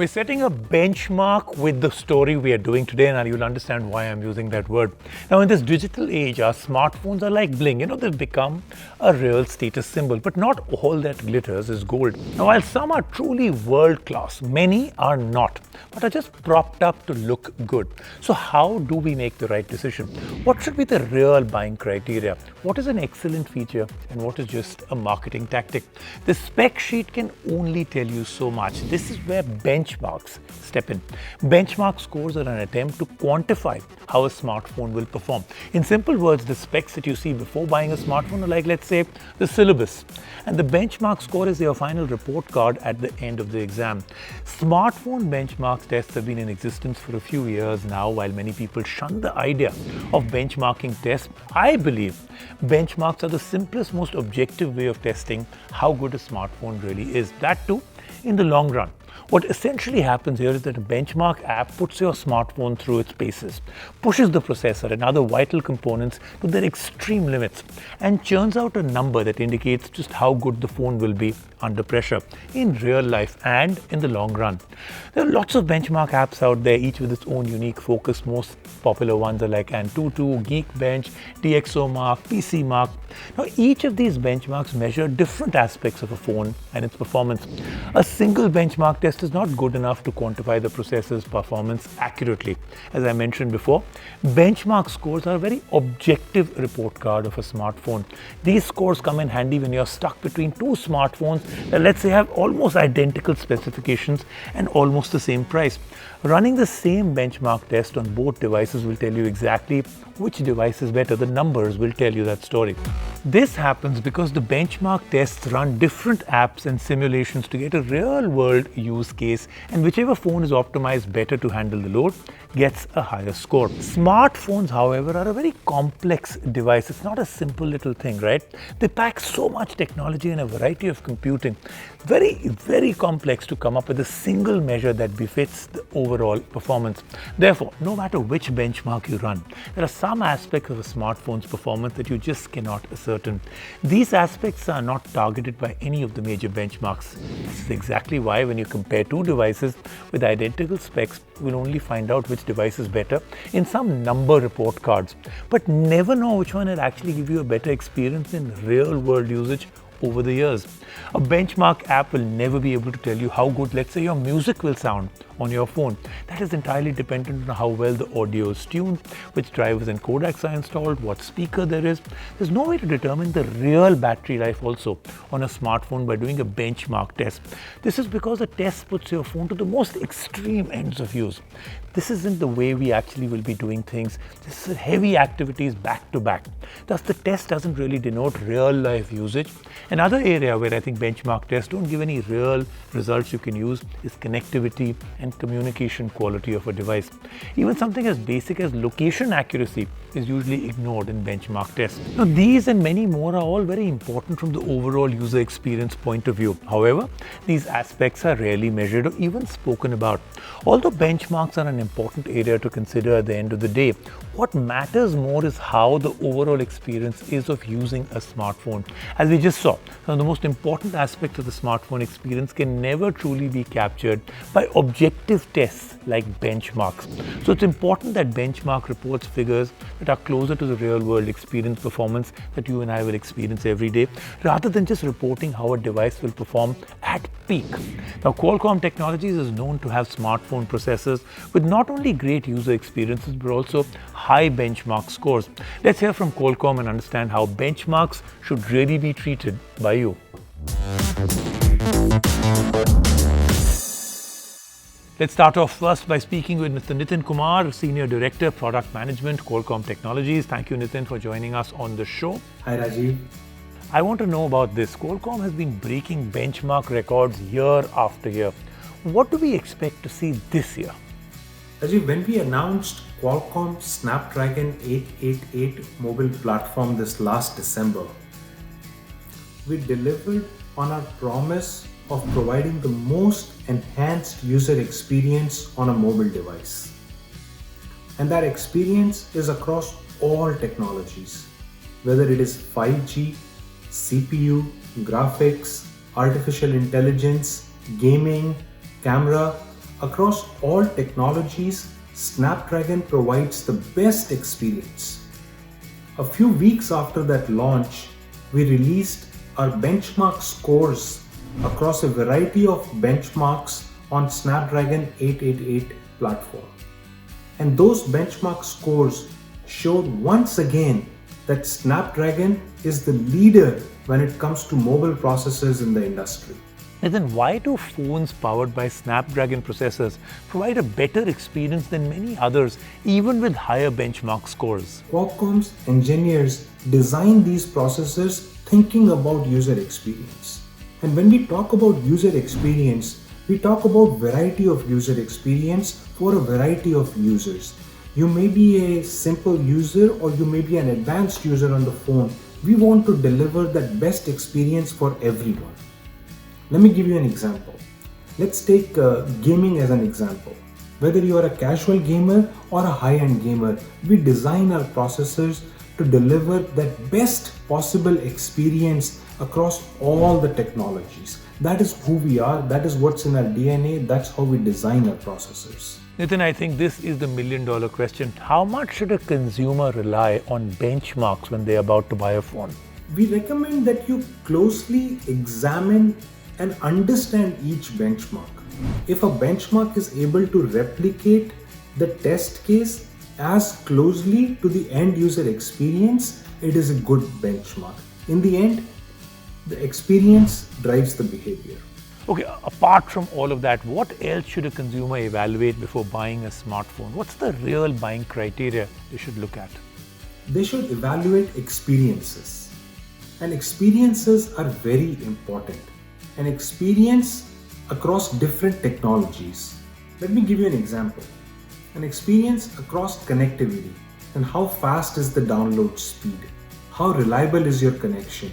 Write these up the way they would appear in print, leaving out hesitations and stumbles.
We're setting a benchmark with the story we are doing today, and you'll understand why I'm using that word. Now, in this digital age, our smartphones are like bling. They've become a real status symbol, but not all that glitters is gold. Now, while some are truly world-class, many are not, but are just propped up to look good. So how do we make the right decision? What should be the real buying criteria? What is an excellent feature and what is just a marketing tactic? The spec sheet can only tell you so much. This is where benchmarks step in. Benchmark scores are an attempt to quantify how a smartphone will perform. In simple words, the specs that you see before buying a smartphone are like, let's say, the syllabus. And the benchmark score is your final report card at the end of the exam. Smartphone benchmark tests have been in existence for a few years now. While many people shun the idea of benchmarking tests, I believe benchmarks are the simplest, most objective way of testing how good a smartphone really is. That too, in the long run. What essentially happens here is that a benchmark app puts your smartphone through its paces, pushes the processor and other vital components to their extreme limits, and churns out a number that indicates just how good the phone will be under pressure in real life and in the long run. There are lots of benchmark apps out there, each with its own unique focus. Most popular ones are like Antutu, Geekbench, DxOMark, PCMark. Now, each of these benchmarks measure different aspects of a phone and its performance. A single benchmark test is not good enough to quantify the processor's performance accurately. As I mentioned before, benchmark scores are a very objective report card of a smartphone. These scores come in handy when you're stuck between two smartphones that, let's say, have almost identical specifications and almost the same price. Running the same benchmark test on both devices will tell you exactly which device is better. The numbers will tell you that story. This happens because the benchmark tests run different apps and simulations to get a real-world use case, and whichever phone is optimized better to handle the load gets a higher score. Smartphones, however, are a very complex device. It's not a simple little thing, right? They pack so much technology and a variety of computing. Very, very complex to come up with a single measure that befits the overall performance. Therefore, no matter which benchmark you run, there are some aspects of a smartphone's performance that you just cannot ascertain. These aspects are not targeted by any of the major benchmarks. This is exactly why when you compare two devices with identical specs, you will only find out which device is better in some number report cards, but never know which one will actually give you a better experience in real-world usage over the years. A benchmark app will never be able to tell you how good, let's say, your music will sound on your phone. That is entirely dependent on how well the audio is tuned, which drivers and codecs are installed, what speaker there is. There's no way to determine the real battery life also on a smartphone by doing a benchmark test. This is because the test puts your phone to the most extreme ends of use. This isn't the way we actually will be doing things. This is heavy activities back to back. Thus, the test doesn't really denote real life usage. Another area where I think benchmark tests don't give any real results you can use is connectivity and communication quality of a device. Even something as basic as location accuracy is usually ignored in benchmark tests. Now, these and many more are all very important from the overall user experience point of view. However, these aspects are rarely measured or even spoken about. Although benchmarks are an important area to consider at the end of the day, what matters more is how the overall experience is of using a smartphone. As we just saw, some of the most important aspects of the smartphone experience can never truly be captured by objective tests like benchmarks. So it's important that benchmark reports figures that are closer to the real-world experience performance that you and I will experience every day, rather than just reporting how a device will perform at peak. Now, Qualcomm Technologies is known to have smartphone processors with not only great user experiences but also high benchmark scores. Let's hear from Qualcomm and understand how benchmarks should really be treated by you. Let's start off first by speaking with Mr. Nitin Kumar, Senior Director, Product Management, Qualcomm Technologies. Thank you, Nitin, for joining us on the show. Hi, Rajiv. I want to know about this. Qualcomm has been breaking benchmark records year after year. What do we expect to see this year? Rajiv, when we announced Qualcomm Snapdragon 888 mobile platform this last December, we delivered on our promise of providing the most enhanced user experience on a mobile device. And that experience is across all technologies, whether it is 5G, CPU, graphics, artificial intelligence, gaming, camera, across all technologies, Snapdragon provides the best experience. A few weeks after that launch, we released our benchmark scores across a variety of benchmarks on Snapdragon 888 platform. And those benchmark scores showed once again that Snapdragon is the leader when it comes to mobile processors in the industry. Then why do phones powered by Snapdragon processors provide a better experience than many others, even with higher benchmark scores? Qualcomm's engineers design these processors thinking about user experience. And when we talk about user experience, we talk about variety of user experience for a variety of users. You may be a simple user or you may be an advanced user on the phone. We want to deliver that best experience for everyone. Let me give you an example. Let's take gaming as an example. Whether you are a casual gamer or a high-end gamer, we design our processors to deliver that best possible experience across all the technologies. That is who we are, that is what's in our DNA, that's how we design our processors. Nitin, I think this is the million-dollar question. How much should a consumer rely on benchmarks when they're about to buy a phone? We recommend that you closely examine and understand each benchmark. If a benchmark is able to replicate the test case as closely to the end user experience, it is a good benchmark. In the end, the experience drives the behavior. Okay, apart from all of that, what else should a consumer evaluate before buying a smartphone? What's the real buying criteria they should look at? They should evaluate experiences. And experiences are very important. An experience across different technologies. Let me give you an example. An experience across connectivity and how fast is the download speed, how reliable is your connection,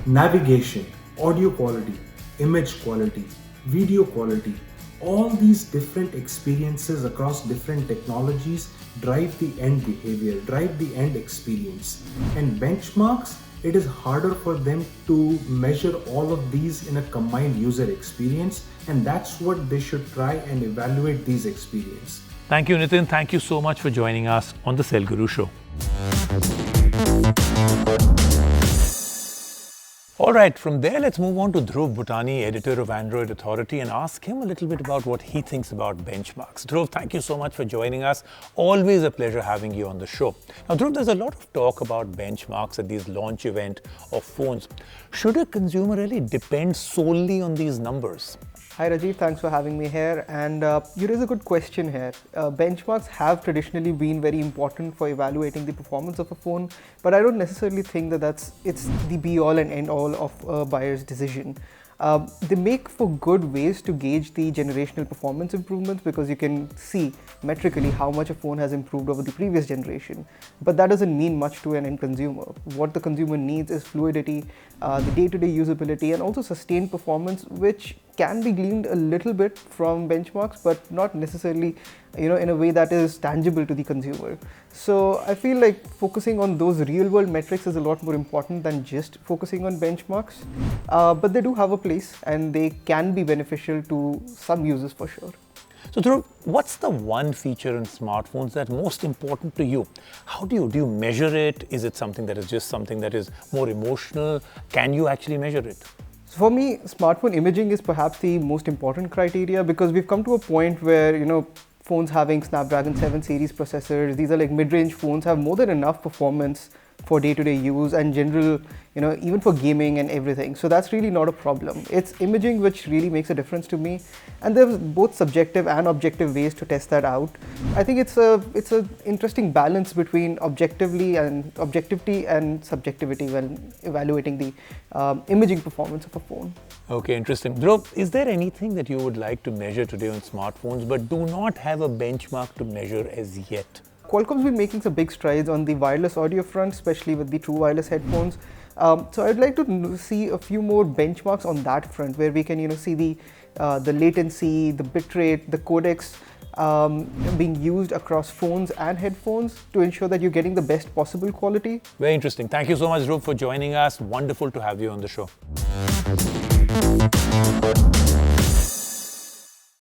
navigation, audio quality, image quality, video quality. All these different experiences across different technologies drive the end behavior, drive the end experience. And benchmarks, it is harder for them to measure all of these in a combined user experience, and that's what they should try and evaluate these experiences. Thank you, Nitin. Thank you so much for joining us on the Cell Guru Show. All right, from there, let's move on to Dhruv Bhutani, editor of Android Authority, and ask him a little bit about what he thinks about benchmarks. Dhruv, thank you so much for joining us. Always a pleasure having you on the show. Now, Dhruv, there's a lot of talk about benchmarks at these launch event of phones. Should a consumer really depend solely on these numbers? Hi Rajiv, thanks for having me here, and you raise a good question here. Benchmarks have traditionally been very important for evaluating the performance of a phone, but I don't necessarily think that it's the be-all and end-all of a buyer's decision. They make for good ways to gauge the generational performance improvements because you can see metrically how much a phone has improved over the previous generation. But that doesn't mean much to an end consumer. What the consumer needs is fluidity, the day-to-day usability, and also sustained performance, which can be gleaned a little bit from benchmarks, but not necessarily, in a way that is tangible to the consumer. So I feel like focusing on those real-world metrics is a lot more important than just focusing on benchmarks. But they do have a place, and they can be beneficial to some users for sure. So Dhruv, what's the one feature in smartphones that's most important to you? How do you measure it? Is it something that is just something that is more emotional? Can you actually measure it? So for me, smartphone imaging is perhaps the most important criteria because we've come to a point where, phones having Snapdragon 7 series processors, these are like mid-range phones, have more than enough performance for day-to-day use and general, even for gaming and everything. So that's really not a problem. It's imaging which really makes a difference to me. And there's both subjective and objective ways to test that out. I think it's a interesting balance between objectivity and subjectivity when evaluating the imaging performance of a phone. Okay, interesting. Dhruv, is there anything that you would like to measure today on smartphones but do not have a benchmark to measure as yet? Qualcomm's been making some big strides on the wireless audio front, especially with the true wireless headphones. So I'd like to see a few more benchmarks on that front, where we can, see the latency, the bitrate, the codecs being used across phones and headphones to ensure that you're getting the best possible quality. Very interesting. Thank you so much, Dhruv, for joining us. Wonderful to have you on the show.